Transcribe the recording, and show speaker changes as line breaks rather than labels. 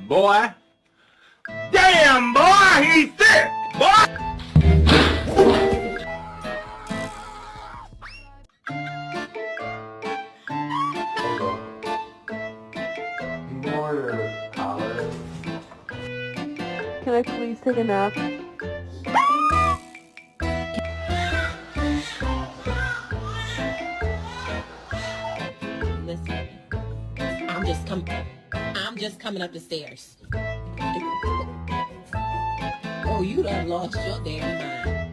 boy. Damn, boy, he's sick, boy.
More collar.
Can I please take a nap?
Listen, I'm just coming up the stairs. Oh, you done lost your damn mind.